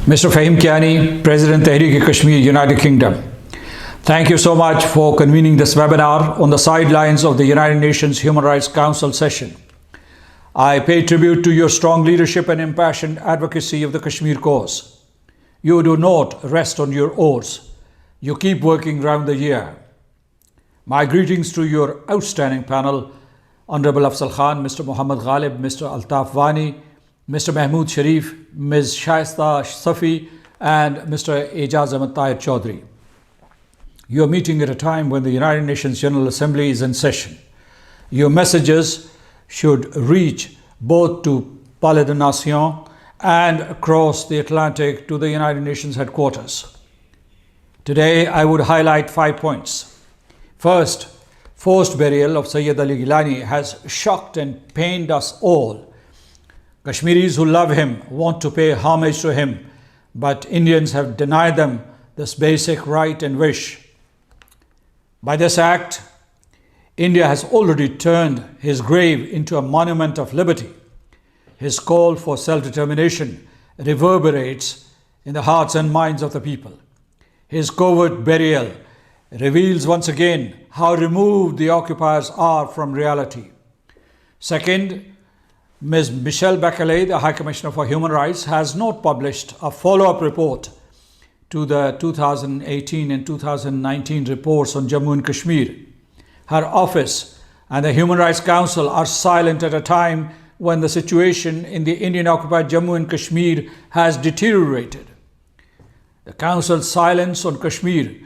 Mr. Fahim Kayani, President Tehreek-e-Kashmir, United Kingdom. Thank you so much for convening this webinar on the sidelines of the United Nations Human Rights Council session. I pay tribute to your strong leadership and impassioned advocacy of the Kashmir cause. You do not rest on your oars. You keep working round the year. My greetings to your outstanding panel, Honorable Afzal Khan, Mr. Muhammad Ghalib, Mr. Altaf Wani, Mr. Mahmood Sharif, Ms. Shaista Safi, and Mr. Ejaz Ahmed Tahir Chaudhry. You are meeting at a time when the United Nations General Assembly is in session. Your messages should reach both to Palais des Nations and across the Atlantic to the United Nations headquarters. Today, I would highlight 5 points. First, forced burial of Sayyid Ali Gilani has shocked and pained us all. Kashmiris who love him want to pay homage to him, but Indians have denied them this basic right and wish. By this act, India has already turned his grave into a monument of liberty. His call for self-determination reverberates in the hearts and minds of the people. His covert burial reveals once again how removed the occupiers are from reality. Second, Ms. Michelle Bachelet, the High Commissioner for Human Rights, has not published a follow-up report to the 2018 and 2019 reports on Jammu and Kashmir. Her office and the Human Rights Council are silent at a time when the situation in the Indian-occupied Jammu and Kashmir has deteriorated. The Council's silence on Kashmir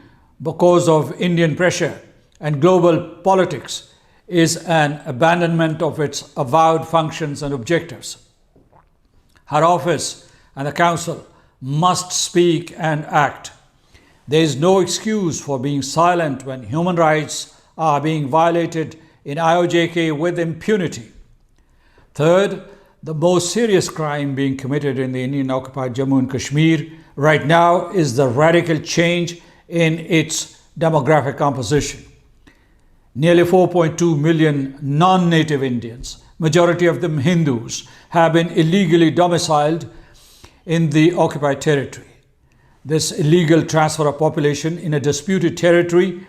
because of Indian pressure and global politics is an abandonment of its avowed functions and objectives. Her office and the Council must speak and act. There is no excuse for being silent when human rights are being violated in AJK with impunity. Third, the most serious crime being committed in the Indian-occupied Jammu and Kashmir right now is the radical change in its demographic composition. Nearly 4.2 million non-native Indians, majority of them Hindus, have been illegally domiciled in the occupied territory. This illegal transfer of population in a disputed territory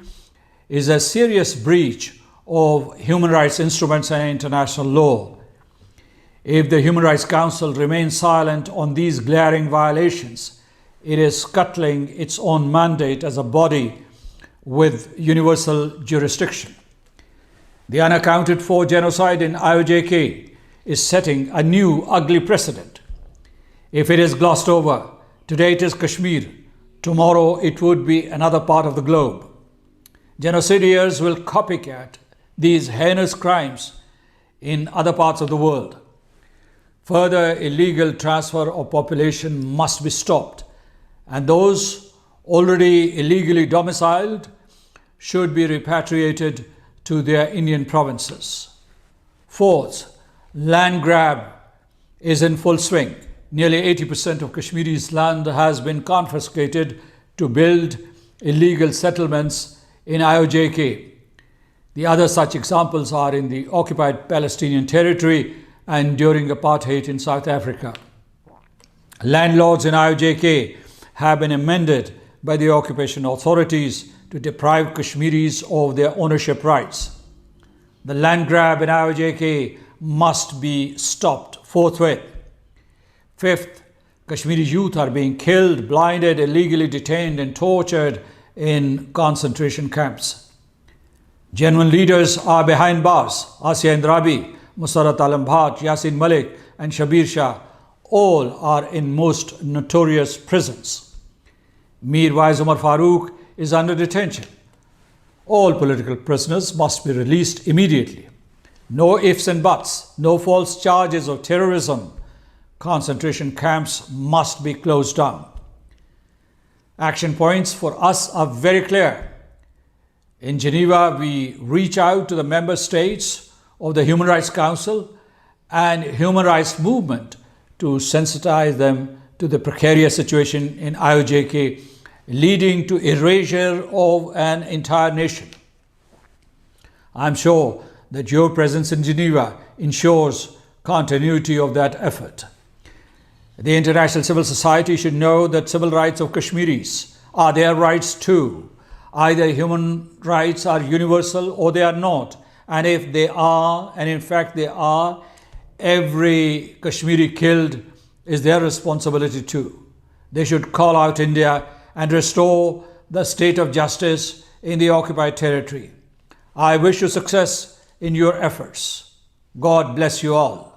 is a serious breach of human rights instruments and international law. If the Human Rights Council remains silent on these glaring violations, it is scuttling its own mandate as a body with universal jurisdiction. The unaccounted for genocide in AJK is setting a new ugly precedent. If it is glossed over, today it is Kashmir, tomorrow it would be another part of the globe. Genocidaires will copycat these heinous crimes in other parts of the world. Further illegal transfer of population must be stopped, and those already illegally domiciled should be repatriated to their Indian provinces. Fourth, land grab is in full swing. Nearly 80% of Kashmiri's land has been confiscated to build illegal settlements in AJK. The other such examples are in the occupied Palestinian territory and during apartheid in South Africa. Landlords in AJK have been amended by the occupation authorities to deprive Kashmiris of their ownership rights. The land grab in AJK must be stopped forthwith. Fifth, Kashmiri youth are being killed, blinded, illegally detained and tortured in concentration camps. Genuine leaders are behind bars. Asiya Indrabi, Musarat Alam Bhat, Yasin Malik and Shabir Shah all are in most notorious prisons. Mir Wais Umar Farooq is under detention. All political prisoners must be released immediately. No ifs and buts, no false charges of terrorism. Concentration camps must be closed down. Action points for us are very clear. In Geneva, we reach out to the member states of the Human Rights Council and human rights movement to sensitize them to the precarious situation in AJK, leading to erasure of an entire nation. I'm sure that your presence in Geneva ensures continuity of that effort. The international civil society should know that civil rights of Kashmiris are their rights too. Either human rights are universal or they are not. And if they are, and in fact they are, every Kashmiri killed is their responsibility too. They should call out India and restore the state of justice in the occupied territory. I wish you success in your efforts. God bless you all.